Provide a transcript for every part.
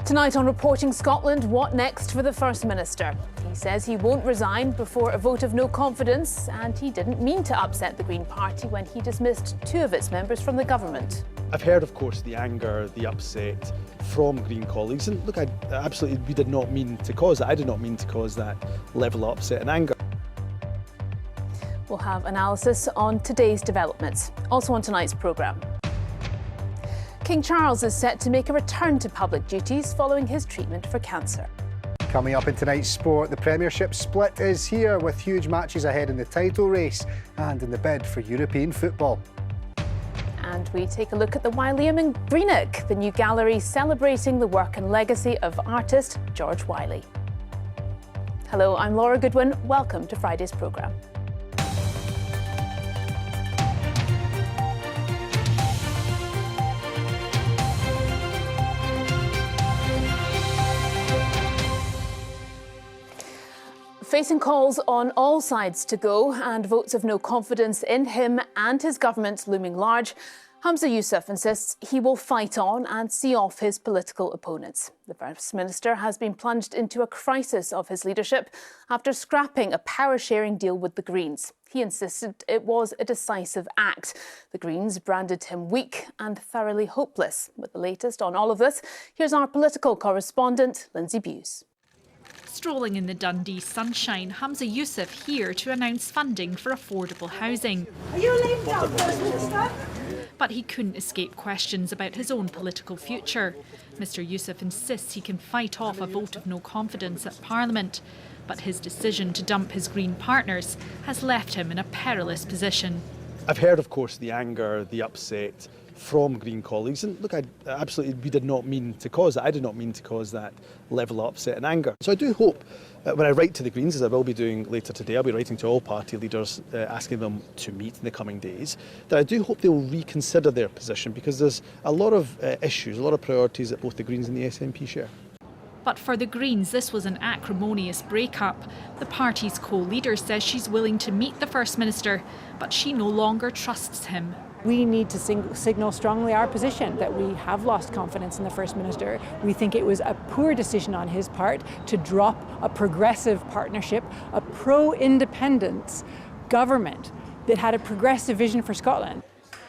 Tonight on Reporting Scotland, what next for the First Minister? He says he won't resign before a vote of no confidence, and he didn't mean to upset the Green Party when he dismissed two of its members from the government. I've heard, of course, the anger, the upset from Green colleagues, and look, we did not mean to cause that. I did not mean to cause that level of upset and anger. We'll have analysis on today's developments, also on tonight's programme. King Charles is set to make a return to public duties following his treatment for cancer. Coming up in tonight's sport, the Premiership split is here with huge matches ahead in the title race and in the bid for European football. And we take a look at the Wyllie in Greenock, the new gallery celebrating the work and legacy of artist George Wyllie. Hello, I'm Laura Goodwin. Welcome to Friday's programme. Facing calls on all sides to go and votes of no confidence in him and his government looming large, Humza Yousaf insists he will fight on and see off his political opponents. The First Minister has been plunged into a crisis of his leadership after scrapping a power-sharing deal with the Greens. He insisted it was a decisive act. The Greens branded him weak and thoroughly hopeless. With the latest on all of this, here's our political correspondent, Lindsay Bewes. Strolling in the Dundee sunshine, Humza Yousaf here to announce funding for affordable housing. Are you laying down, First Minister? But he couldn't escape questions about his own political future. Mr Yousaf insists he can fight off a vote of no confidence at Parliament. But his decision to dump his Green partners has left him in a perilous position. I've heard, of course, the anger, the upset from Green colleagues, and look, we did not mean to cause that. I did not mean to cause that level of upset and anger. So I do hope when I write to the Greens, as I will be doing later today, I'll be writing to all party leaders asking them to meet in the coming days, that I do hope they'll reconsider their position, because there's a lot of issues, a lot of priorities that both the Greens and the SNP share. But for the Greens, this was an acrimonious breakup. The party's co-leader says she's willing to meet the First Minister, but she no longer trusts him. We need to signal strongly our position that we have lost confidence in the First Minister. We think it was a poor decision on his part to drop a progressive partnership, a pro-independence government that had a progressive vision for Scotland.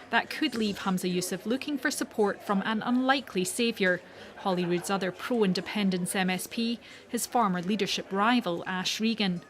That could leave Humza Yousaf looking for support from an unlikely saviour. Holyrood's other pro-independence MSP, his former leadership rival Ash Regan.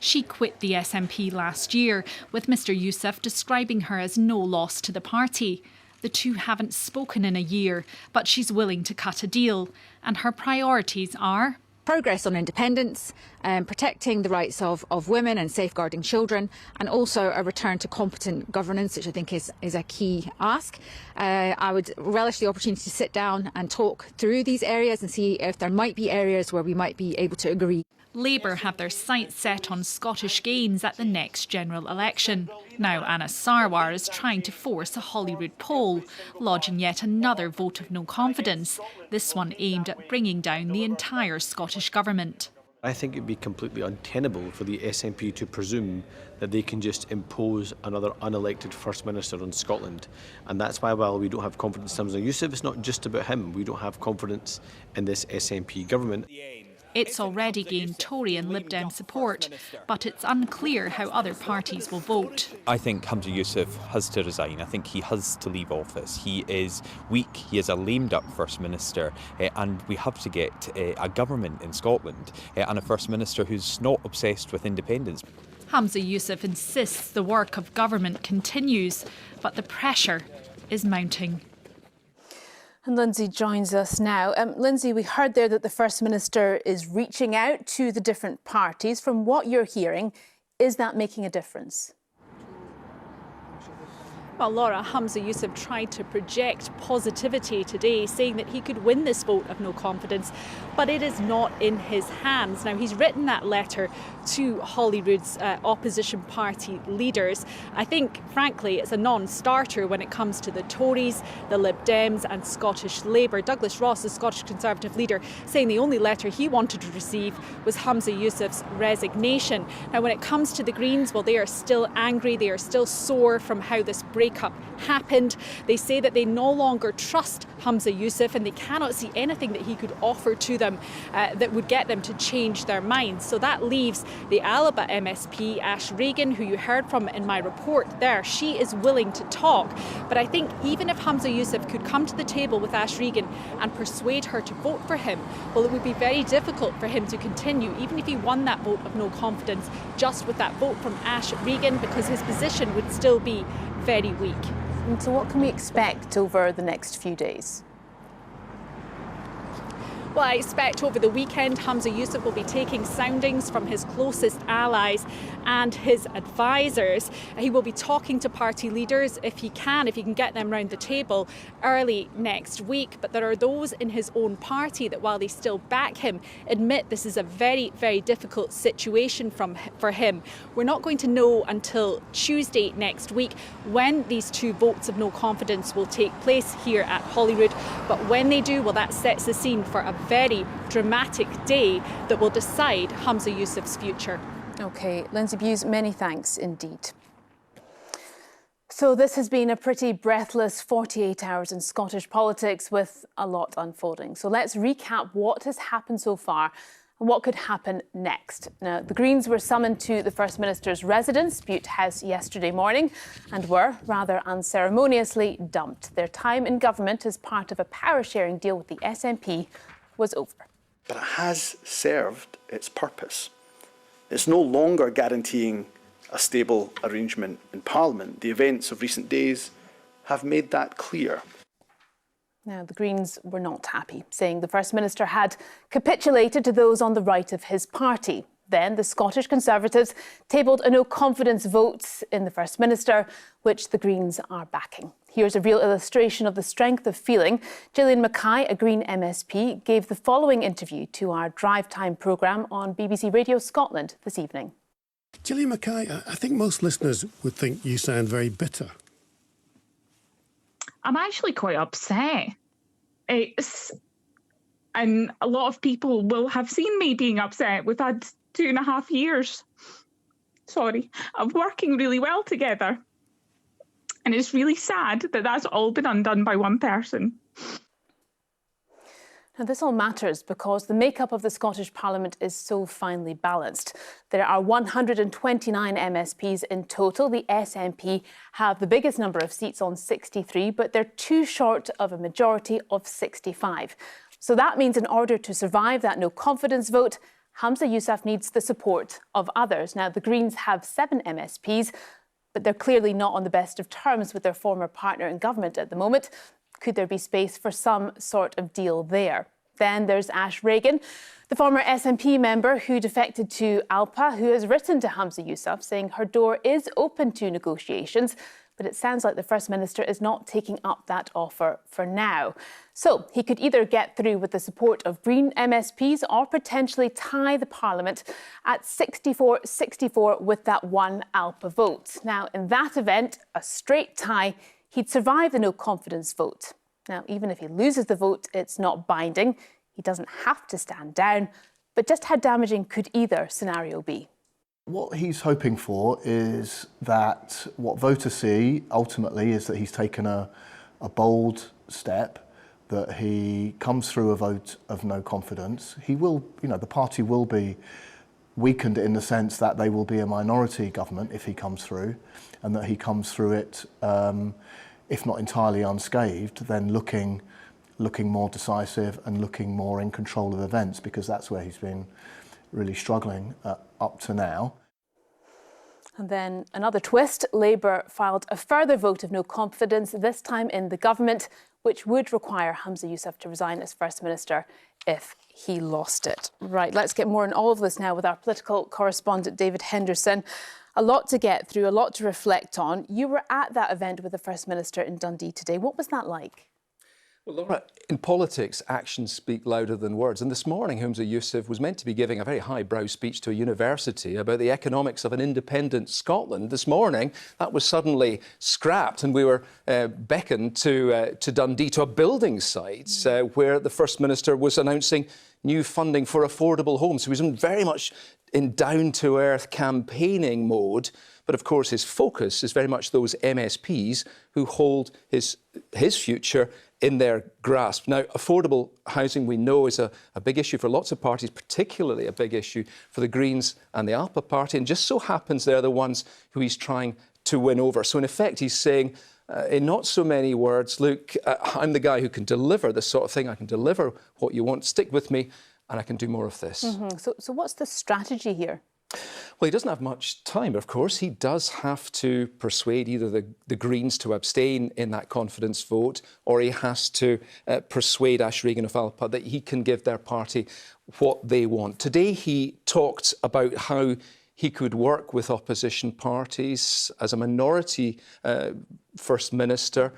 She quit the SNP last year, with Mr Yousaf describing her as no loss to the party. The two haven't spoken in a year, but she's willing to cut a deal. And her priorities are progress on independence, protecting the rights of women and safeguarding children, and also a return to competent governance, which I think is a key ask. I would relish the opportunity to sit down and talk through these areas and see if there might be areas where we might be able to agree. Labour have their sights set on Scottish gains at the next general election. Now Anna Sarwar is trying to force a Holyrood poll, lodging yet another vote of no confidence, this one aimed at bringing down the entire Scottish government. I think it would be completely untenable for the SNP to presume that they can just impose another unelected First Minister on Scotland. And that's why, while we don't have confidence in Humza Yousaf, it's not just about him. We don't have confidence in this SNP government. It's already gained Tory and Lib Dem support, but it's unclear how other parties will vote. I think Humza Yousaf has to resign. I think he has to leave office. He is weak, he is a lamed up First Minister, and we have to get a government in Scotland and a First Minister who's not obsessed with independence. Humza Yousaf insists the work of government continues, but the pressure is mounting. And Lindsay joins us now. Lindsay, we heard there that the First Minister is reaching out to the different parties. From what you're hearing, is that making a difference? Well, Laura, Humza Yousaf tried to project positivity today, saying that he could win this vote of no confidence, but it is not in his hands. Now, he's written that letter to Holyrood's opposition party leaders. I think, frankly, it's a non-starter when it comes to the Tories, the Lib Dems and Scottish Labour. Douglas Ross, the Scottish Conservative leader, saying the only letter he wanted to receive was Humza Yousaf's resignation. Now, when it comes to the Greens, well, they are still angry. They are still sore from how this break breakup happened. They say that they no longer trust Humza Yousaf and they cannot see anything that he could offer to them that would get them to change their minds. So that leaves the Alaba MSP, Ash Regan, who you heard from in my report there. She is willing to talk. But I think even if Humza Yousaf could come to the table with Ash Regan and persuade her to vote for him, well, it would be very difficult for him to continue, even if he won that vote of no confidence, just with that vote from Ash Regan, because his position would still be very weak. And so what can we expect over the next few days? Well, I expect over the weekend Humza Yousaf will be taking soundings from his closest allies and his advisors. He will be talking to party leaders if he can get them round the table early next week. But there are those in his own party that, while they still back him, admit this is a very, very difficult situation for him. We're not going to know until Tuesday next week when these two votes of no confidence will take place here at Holyrood. But when they do, well, that sets the scene for a very dramatic day that will decide Humza Yousaf's future. OK, Lindsay Bewes, many thanks indeed. So this has been a pretty breathless 48 hours in Scottish politics with a lot unfolding. So let's recap what has happened so far and what could happen next. Now, the Greens were summoned to the First Minister's residence, Bute House, yesterday morning and were, rather unceremoniously, dumped. Their time in government as part of a power-sharing deal with the SNP was over. But it has served its purpose. It's no longer guaranteeing a stable arrangement in Parliament. The events of recent days have made that clear. Now, the Greens were not happy, saying the First Minister had capitulated to those on the right of his party. Then the Scottish Conservatives tabled a no-confidence vote in the First Minister, which the Greens are backing. Here's a real illustration of the strength of feeling. Gillian Mackay, a Green MSP, gave the following interview to our Drive Time programme on BBC Radio Scotland this evening. Gillian Mackay, I think most listeners would think you sound very bitter. I'm actually quite upset. And a lot of people will have seen me being upset. We've had 2.5 years, of working really well together. And it's really sad that that's all been undone by one person. Now, this all matters because the makeup of the Scottish Parliament is so finely balanced. There are 129 MSPs in total. The SNP have the biggest number of seats on 63, but they're too short of a majority of 65. So that means in order to survive that no-confidence vote, Humza Yousaf needs the support of others. Now, the Greens have 7 MSPs, but they're clearly not on the best of terms with their former partner in government at the moment. Could there be space for some sort of deal there? Then there's Ash Regan, the former SNP member who defected to ALPA, who has written to Humza Yousaf saying her door is open to negotiations, but it sounds like the First Minister is not taking up that offer for now. So he could either get through with the support of Green MSPs or potentially tie the Parliament at 64-64 with that one ALPA vote. Now, in that event, a straight tie, he'd survive the no-confidence vote. Now, even if he loses the vote, it's not binding. He doesn't have to stand down. But just how damaging could either scenario be? What he's hoping for is that what voters see ultimately is that he's taken a bold step, that he comes through a vote of no confidence. He will, the party will be weakened in the sense that they will be a minority government if he comes through, and that he comes through it, if not entirely unscathed, then looking more decisive and looking more in control of events, because that's where he's been really struggling up to now. And then another twist, Labour filed a further vote of no confidence, this time in the government, which would require Humza Yousaf to resign as First Minister if he lost it. Right, let's get more on all of this now with our political correspondent David Henderson. A lot to get through, a lot to reflect on. You were at that event with the First Minister in Dundee today. What was that like? Well, Laura, in politics, actions speak louder than words. And this morning, Humza Yousaf was meant to be giving a very highbrow speech to a university about the economics of an independent Scotland. This morning, that was suddenly scrapped, and we were beckoned to Dundee, to a building site where the First Minister was announcing new funding for affordable homes. So he was very much in down-to-earth campaigning mode. But of course, his focus is very much those MSPs who hold his future in their grasp. Now, affordable housing, we know, is a big issue for lots of parties, particularly a big issue for the Greens and the ALPA party, and just so happens they're the ones who he's trying to win over. So in effect, he's saying, in not so many words, look, I'm the guy who can deliver this sort of thing. I can deliver what you want. Stick with me, and I can do more of this. So what's the strategy here? Well, he doesn't have much time, of course. He does have to persuade either the Greens to abstain in that confidence vote, or he has to persuade Ash Regan of ALPA that he can give their party what they want. Today he talked about how he could work with opposition parties as a minority First Minister,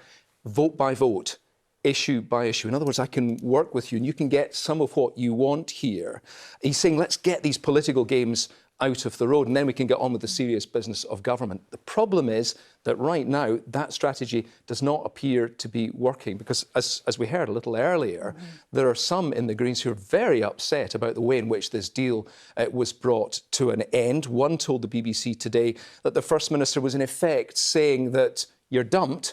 vote by vote, issue by issue. In other words, I can work with you and you can get some of what you want here. He's saying, let's get these political games out of the road and then we can get on with the serious business of government. The problem is that right now that strategy does not appear to be working because, as we heard a little earlier, there are some in the Greens who are very upset about the way in which this deal was brought to an end. One told the BBC today that the First Minister was in effect saying that you're dumped,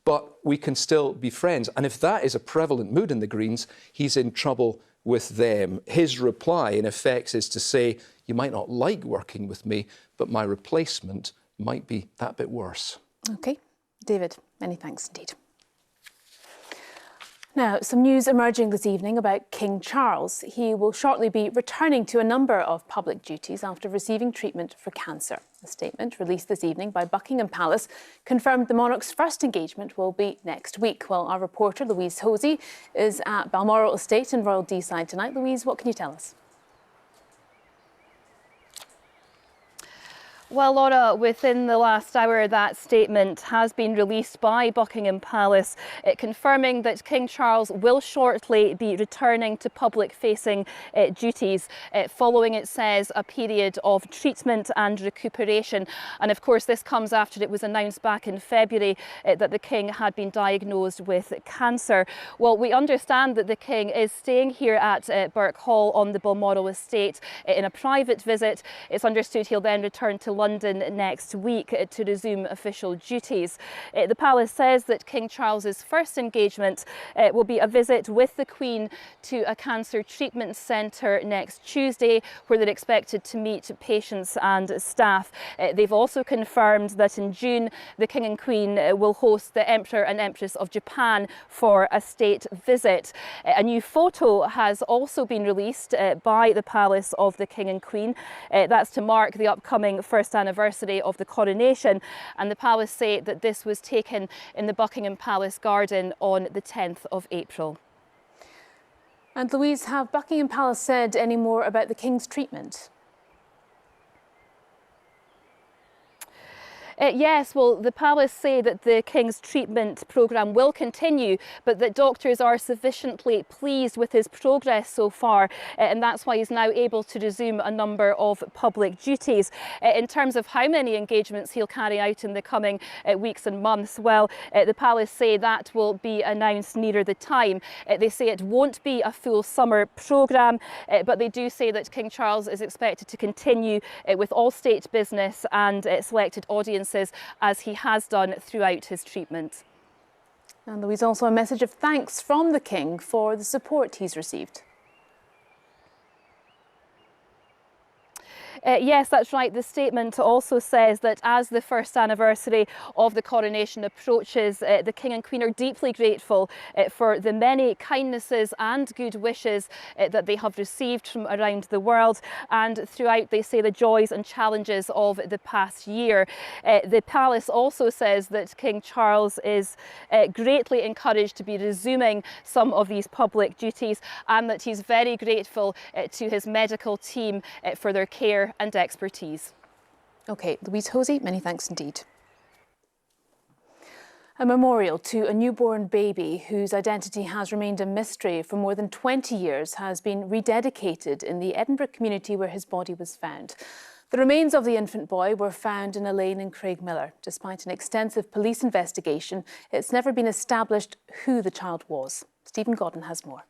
but we can still be friends. And if that is a prevalent mood in the Greens, he's in trouble with them. His reply, in effect, is to say, you might not like working with me, but my replacement might be that bit worse. OK. David, many thanks indeed. Now, some news emerging this evening about King Charles. He will shortly be returning to a number of public duties after receiving treatment for cancer. A statement released this evening by Buckingham Palace confirmed the monarch's first engagement will be next week. Well, our reporter Louise Hosey is at Balmoral Estate in Royal Deeside tonight. Louise, what can you tell us? Well, Laura, within the last hour, that statement has been released by Buckingham Palace, confirming that King Charles will shortly be returning to public-facing duties, following, it says, a period of treatment and recuperation. And of course, this comes after it was announced back in February that the King had been diagnosed with cancer. Well, we understand that the King is staying here at Burke Hall on the Balmoral Estate in a private visit. It's understood he'll then return to London next week to resume official duties. The palace says that King Charles's first engagement will be a visit with the Queen to a cancer treatment centre next Tuesday, where they're expected to meet patients and staff. They've also confirmed that in June, the King and Queen will host the Emperor and Empress of Japan for a state visit. A new photo has also been released by the palace of the King and Queen. That's to mark the upcoming first anniversary of the coronation, and the palace say that this was taken in the Buckingham Palace garden on the 10th of April. And Louise, have Buckingham Palace said any more about the King's treatment? Yes, well, the palace say that the King's treatment programme will continue, but that doctors are sufficiently pleased with his progress so far, and that's why he's now able to resume a number of public duties. In terms of how many engagements he'll carry out in the coming weeks and months, well, the palace say that will be announced nearer the time. They say it won't be a full summer programme, but they do say that King Charles is expected to continue with all state business and selected audiences as he has done throughout his treatment. And there was also a message of thanks from the King for the support he's received. Yes, that's right. The statement also says that as the first anniversary of the coronation approaches, the King and Queen are deeply grateful for the many kindnesses and good wishes that they have received from around the world, and throughout they say the joys and challenges of the past year. The palace also says that King Charles is greatly encouraged to be resuming some of these public duties, and that he's very grateful to his medical team for their care and expertise. OK, Louise Hosey, many thanks indeed. A memorial to a newborn baby whose identity has remained a mystery for more than 20 years has been rededicated in the Edinburgh community where his body was found. The remains of the infant boy were found in a lane in Craigmillar. Despite an extensive police investigation, it's never been established who the child was. Stephen Godden has more.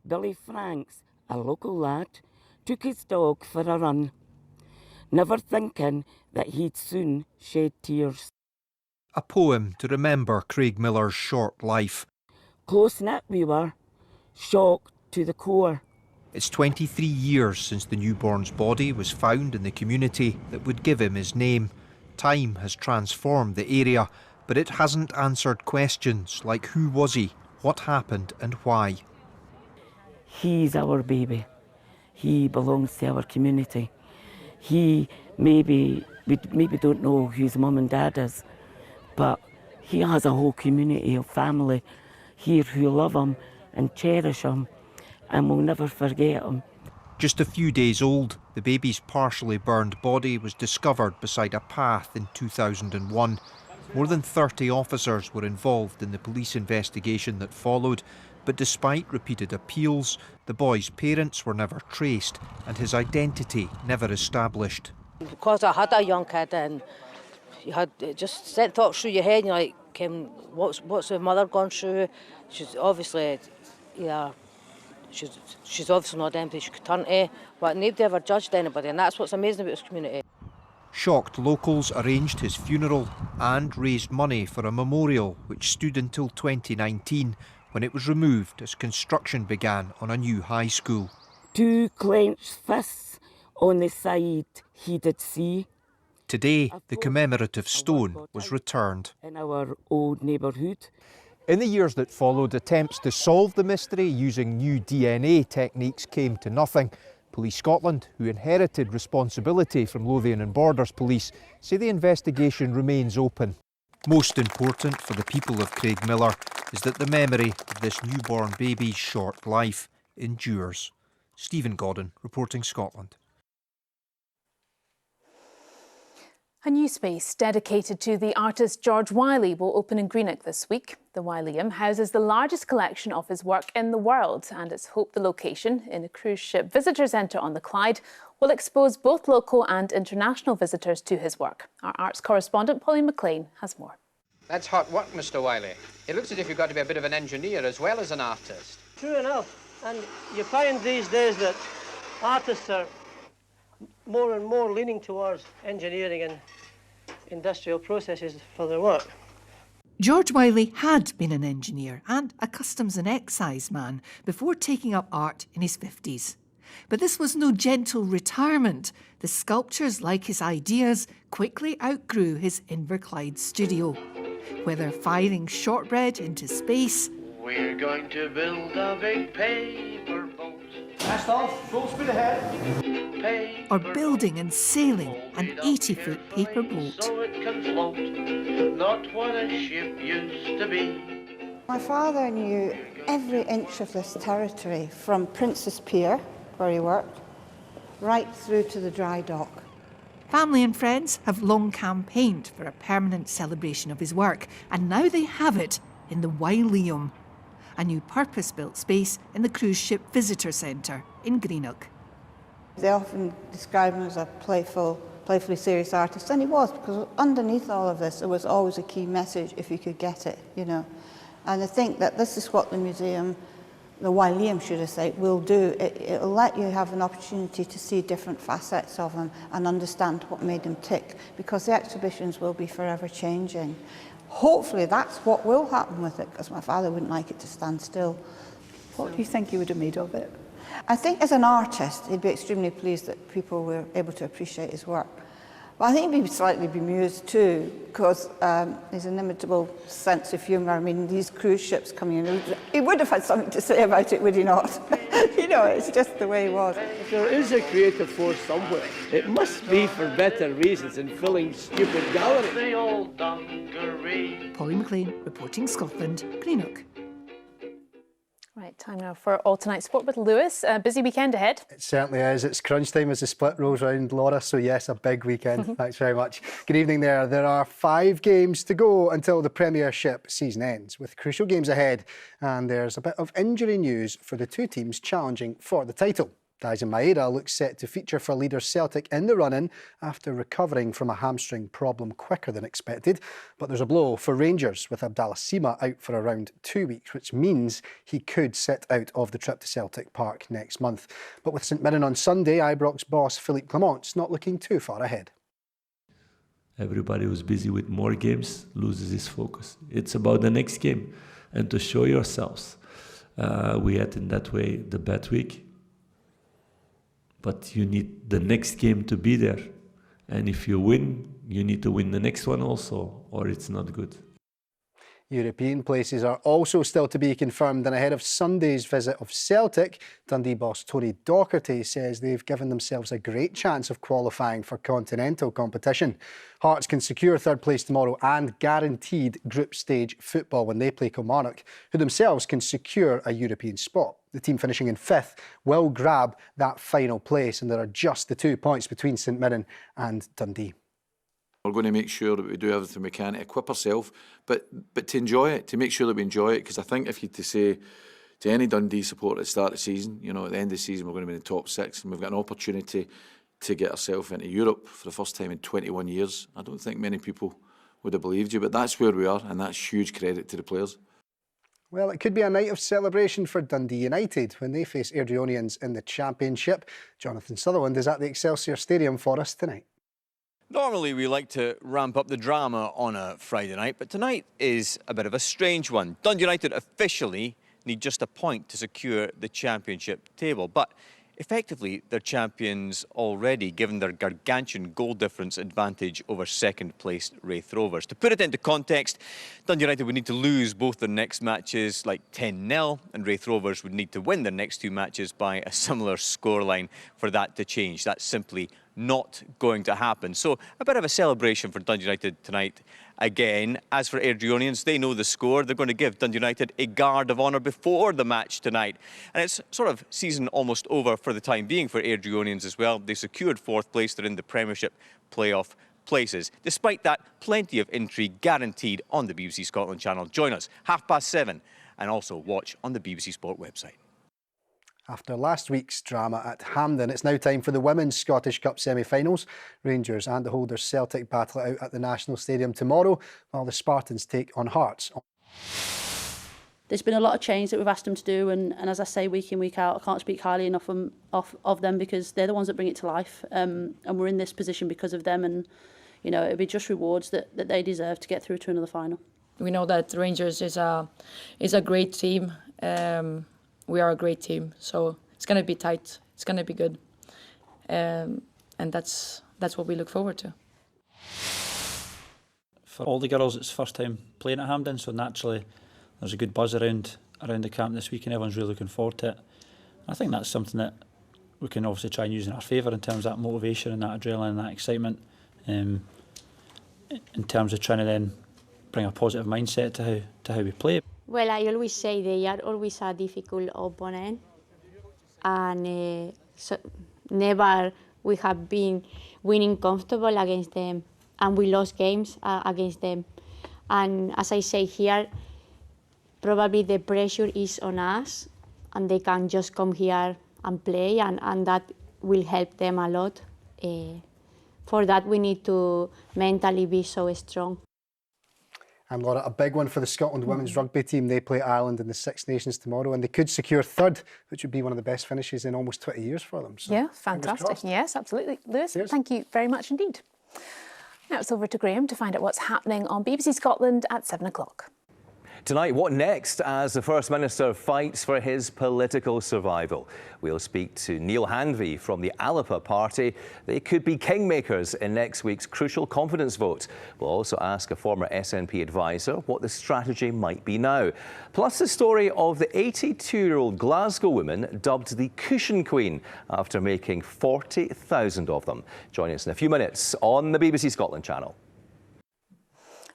Billy Franks, a local lad, took his dog for a run. never thinking that he'd soon shed tears. A poem to remember Craig Miller's short life. Close-knit we were, shocked to the core. It's 23 years since the newborn's body was found in the community that would give him his name. Time has transformed the area, but it hasn't answered questions like who was he, what happened and why. He's our baby. He belongs to our community. We maybe don't know who his mum and dad is, but he has a whole community of family here who love him and cherish him, and will never forget him. Just a few days old, the baby's partially burned body was discovered beside a path in 2001. More than 30 officers were involved in the police investigation that followed, but despite repeated appeals, the boy's parents were never traced and his identity never established. Because I had a young kid and you had just sent thoughts through your head, and you're like, what's the mother gone through? She's obviously, she's obviously not empty she could turn to, but nobody ever judged anybody, and that's what's amazing about this community. Shocked locals arranged his funeral and raised money for a memorial which stood until 2019, when it was removed as construction began on a new high school. 2 clenched fists on the side he did see. Today, the commemorative stone was returned. In our old neighbourhood. In the years that followed, attempts to solve the mystery using new DNA techniques came to nothing. Police Scotland, who inherited responsibility from Lothian and Borders Police, say the investigation remains open. Most important for the people of Craig Miller is that the memory of this newborn baby's short life endures. Stephen Godden, reporting Scotland. A new space dedicated to the artist George Wyllie will open in Greenock this week. The Wylieum houses the largest collection of his work in the world, and it's hoped the location, in a cruise ship visitor centre on the Clyde, will expose both local and international visitors to his work. Our arts correspondent Pauline McLean has more. That's hot work, Mr. Wyllie. It looks as if you've got to be a bit of an engineer as well as an artist. True enough, and you find these days that artists are more and more leaning towards engineering and industrial processes for their work. George Wyllie had been an engineer and a customs and excise man before taking up art in his 50s. But this was no gentle retirement. The sculptures, like his ideas, quickly outgrew his Inverclyde studio. Whether firing shortbread into space, we're going to build a big paper boat. Blast off, full speed ahead. or building and sailing an 80-foot paper boat. So it can float, not what a ship used to be. My father knew every inch of this territory, from Princess Pier, where he worked, right through to the dry dock. Family and friends have long campaigned for a permanent celebration of his work, and now they have it in the Wylieum, a new purpose-built space in the cruise ship visitor centre in Greenock. They often describe him as a playfully serious artist, and he was, because underneath all of this there was always a key message if you could get it, you know. And I think that this is what the museum, the Wylieum should I say, will do. It'll let you have an opportunity to see different facets of him and understand what made him tick, because the exhibitions will be forever changing. Hopefully that's what will happen with it, because my father wouldn't like it to stand still. What do you think he would have made of it? I think as an artist, he'd be extremely pleased that people were able to appreciate his work. But I think he'd be slightly bemused too, because his inimitable sense of humour. I mean, these cruise ships coming in, he would have had something to say about it, would he not? You know, it's just the way he was. If there is a creative force somewhere, it must be for better reasons than filling stupid galleries. The old dungaree. Pauline McLean, reporting Scotland, Greenock. Right, time now for All Tonight Sport with Lewis. A busy weekend ahead. It certainly is. It's crunch time as the split rolls round, Laura. So yes, a big weekend. Thanks very much. Good evening there. There are 5 games to go until the Premiership season ends, with crucial games ahead. And there's a bit of injury news for the 2 teams challenging for the title. Dyson Maeda looks set to feature for leaders Celtic in the run-in after recovering from a hamstring problem quicker than expected. But there's a blow for Rangers with Abdallah Sima out for around 2 weeks, which means he could sit out of the trip to Celtic Park next month. But with St Mirren on Sunday, Ibrox boss Philippe Clement's not looking too far ahead. Everybody who's busy with more games loses his focus. It's about the next game and to show yourselves. We had in that way the bad week. But you need the next game to be there. And if you win, you need to win the next one also, or it's not good. European places are also still to be confirmed, and ahead of Sunday's visit of Celtic, Dundee boss Tony Docherty says they've given themselves a great chance of qualifying for continental competition. Hearts can secure third place tomorrow and guaranteed group stage football when they play Kilmarnock, who themselves can secure a European spot. The team finishing in 5th will grab that final place, and there are just the 2 points between St Mirren and Dundee. We're going to make sure that we do everything we can to equip ourselves, but to enjoy it, to make sure that we enjoy it, because I think if you to say to any Dundee supporter at the start of the season, you know, at the end of the season we're going to be in the top 6 and we've got an opportunity to get ourselves into Europe for the first time in 21 years. I don't think many people would have believed you, but that's where we are, and that's huge credit to the players. Well, it could be a night of celebration for Dundee United when they face Airdrieonians in the Championship. Jonathan Sutherland is at the Excelsior Stadium for us tonight. Normally we like to ramp up the drama on a Friday night, but tonight is a bit of a strange one. Dundee United officially need just a point to secure the Championship table, but effectively they're champions already given their gargantuan goal difference advantage over second-placed Raith Rovers. To put it into context, Dundee United would need to lose both their next matches like 10-0, and Raith Rovers would need to win their next 2 matches by a similar scoreline for that to change. That's simply not going to happen. So a bit of a celebration for Dundee United tonight again. As for Airdrieonians, they know the score. They're going to give Dundee United a guard of honour before the match tonight. And it's sort of season almost over for the time being for Airdrieonians as well. They secured 4th place. They're in the Premiership playoff places. Despite that, plenty of intrigue guaranteed on the BBC Scotland channel. Join us 7:30 and also watch on the BBC Sport website. After last week's drama at Hampden, it's now time for the Women's Scottish Cup semi-finals. Rangers and the holders Celtic battle it out at the National Stadium tomorrow, while the Spartans take on Hearts. There's been a lot of change that we've asked them to do, and as I say week in, week out, I can't speak highly enough of them because they're the ones that bring it to life, and we're in this position because of them, and you know, it'll be just rewards that they deserve to get through to another final. We know that Rangers is a great team. We are a great team, so it's going to be tight. It's going to be good, and that's what we look forward to. For all the girls, it's first time playing at Hampden, so naturally there's a good buzz around the camp this week, and everyone's really looking forward to it. I think that's something that we can obviously try and use in our favour in terms of that motivation and that adrenaline and that excitement, in terms of trying to then bring a positive mindset to how we play. Well, I always say they are always a difficult opponent, and so never we have been winning comfortable against them, and we lost games against them. And as I say here, probably the pressure is on us, and they can just come here and play, and that will help them a lot. For that, we need to mentally be so strong. And Laura, a big one for the Scotland women's rugby team. They play Ireland in the Six Nations tomorrow, and they could secure 3rd, which would be one of the best finishes in almost 20 years for them. So, yeah, fantastic. Yes, absolutely. Lewis, thank you very much indeed. Now it's over to Graham to find out what's happening on BBC Scotland at 7 o'clock. Tonight, what next as the First Minister fights for his political survival? We'll speak to Neil Hanvey from the Alapa Party. They could be kingmakers in next week's crucial confidence vote. We'll also ask a former SNP advisor what the strategy might be now. Plus the story of the 82-year-old Glasgow woman dubbed the Cushion Queen after making 40,000 of them. Join us in a few minutes on the BBC Scotland channel.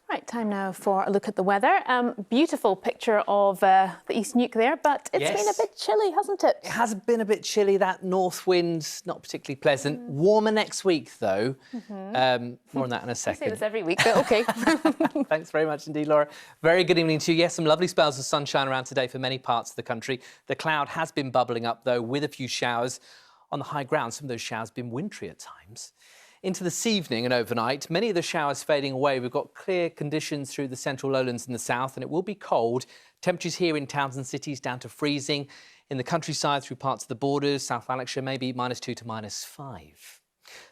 Right, time now for a look at the weather. Beautiful picture of the East Nuke there, but it's been a bit chilly, hasn't it? It has been a bit chilly. That north wind's not particularly pleasant. Warmer next week, though. More on that in a second. I say this every week, but OK. Thanks very much indeed, Laura. Very good evening to you. Yes, some lovely spells of sunshine around today for many parts of the country. The cloud has been bubbling up, though, with a few showers on the high ground, some of those showers have been wintry at times. Into this evening and overnight, many of the showers fading away. We've got clear conditions through the central lowlands in the south, and it will be cold. Temperatures here in towns and cities down to freezing. In the countryside through parts of the borders, South Lanarkshire, maybe -2 to -5.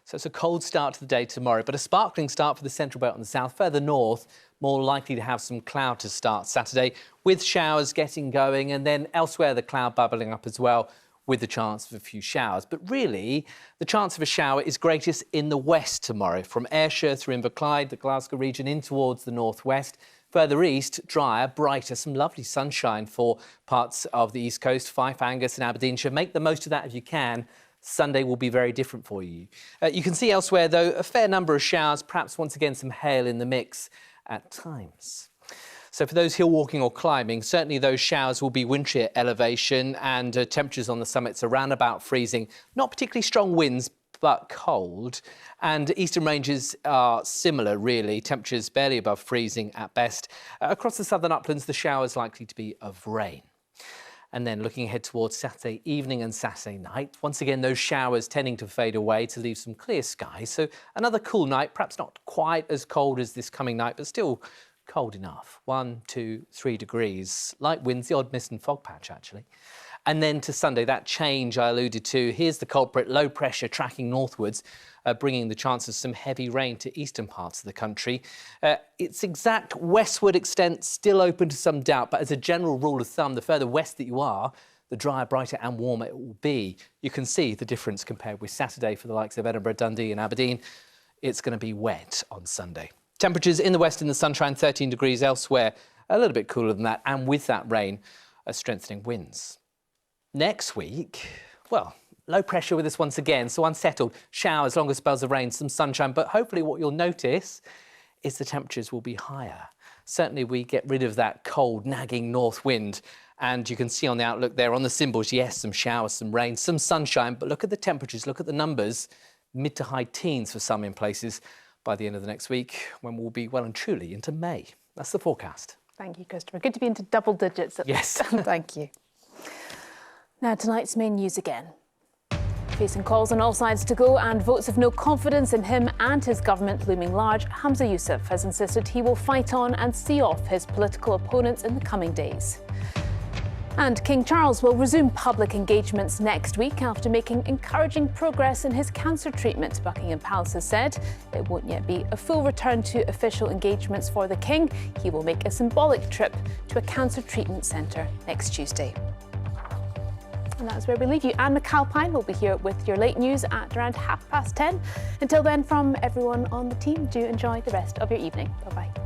So it's a cold start to the day tomorrow, but a sparkling start for the central belt and the south. Further north, more likely to have some cloud to start Saturday, with showers getting going, and then elsewhere the cloud bubbling up as well, with the chance of a few showers. But really, the chance of a shower is greatest in the west tomorrow, from Ayrshire through Inverclyde, the Glasgow region, in towards the northwest. Further east, drier, brighter, some lovely sunshine for parts of the east coast, Fife, Angus and Aberdeenshire. Make the most of that if you can. Sunday will be very different for you. You can see elsewhere, though, a fair number of showers, perhaps once again some hail in the mix at times. So for those hill walking or climbing, certainly those showers will be wintry at elevation, and temperatures on the summits around about freezing. Not particularly strong winds, but cold. And eastern ranges are similar, really. Temperatures barely above freezing at best. Across the southern uplands, the showers likely to be of rain. And then looking ahead towards Saturday evening and Saturday night, once again, those showers tending to fade away to leave some clear skies. So another cool night, perhaps not quite as cold as this coming night, but still cold enough. 1, 2, 3 degrees. Light winds, the odd mist and fog patch, actually. And then to Sunday, that change I alluded to. Here's the culprit, low pressure tracking northwards, bringing the chance of some heavy rain to eastern parts of the country. Its exact westward extent still open to some doubt, but as a general rule of thumb, the further west that you are, the drier, brighter and warmer it will be. You can see the difference compared with Saturday for the likes of Edinburgh, Dundee and Aberdeen. It's going to be wet on Sunday. Temperatures in the west in the sunshine, 13 degrees elsewhere, a little bit cooler than that, and with that rain, strengthening winds. Next week, well, low pressure with us once again, so unsettled. Showers, longer spells of rain, some sunshine, but hopefully what you'll notice is the temperatures will be higher. Certainly we get rid of that cold, nagging north wind, and you can see on the outlook there on the symbols, yes, some showers, some rain, some sunshine, but look at the temperatures, look at the numbers, mid to high teens for some in places by the end of the next week, when we'll be well and truly into May. That's the forecast. Thank you, Christopher. Good to be into double digits at Yes. least. Thank you. Now, tonight's main news again. Facing calls on all sides to go and votes of no confidence in him and his government looming large, Humza Yousaf has insisted he will fight on and see off his political opponents in the coming days. And King Charles will resume public engagements next week after making encouraging progress in his cancer treatment, Buckingham Palace has said. It won't yet be a full return to official engagements for the King. He will make a symbolic trip to a cancer treatment centre next Tuesday. And that's where we leave you. Anne McAlpine will be here with your late news at around 10:30. Until then, from everyone on the team, do enjoy the rest of your evening. Bye-bye.